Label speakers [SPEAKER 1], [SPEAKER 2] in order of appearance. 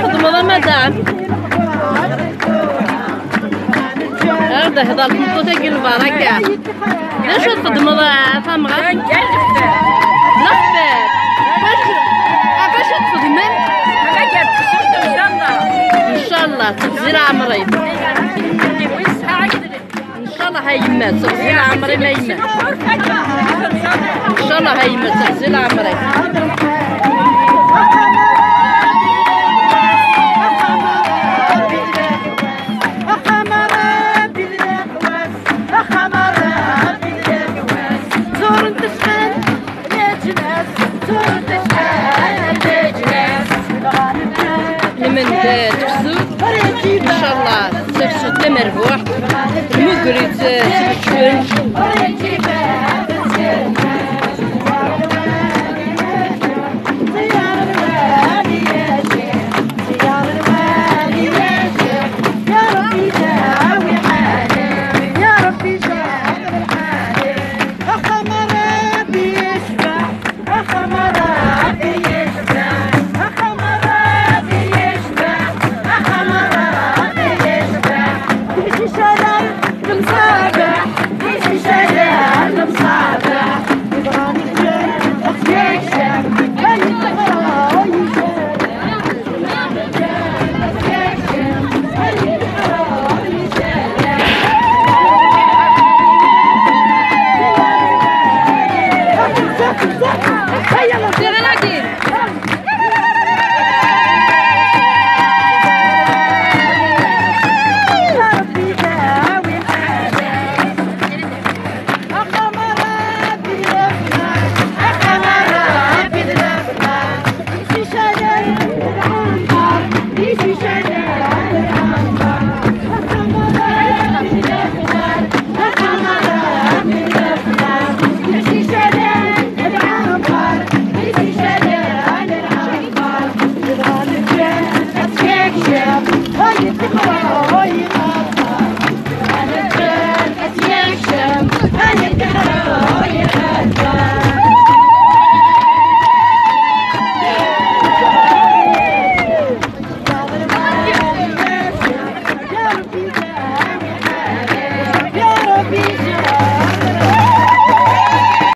[SPEAKER 1] خدمة مدام هذا هذا الكوتة قلب عليك ليش الخدمة ثمرة لفت باش تخدمين ان شاء الله تغزيل عمري ان شاء الله هاي يمات تغزيل عمري ما يمات ان شاء الله هاي يمات تغزيل عمري من تفسد ان شاء الله تفسد لمربوح المقري تفسد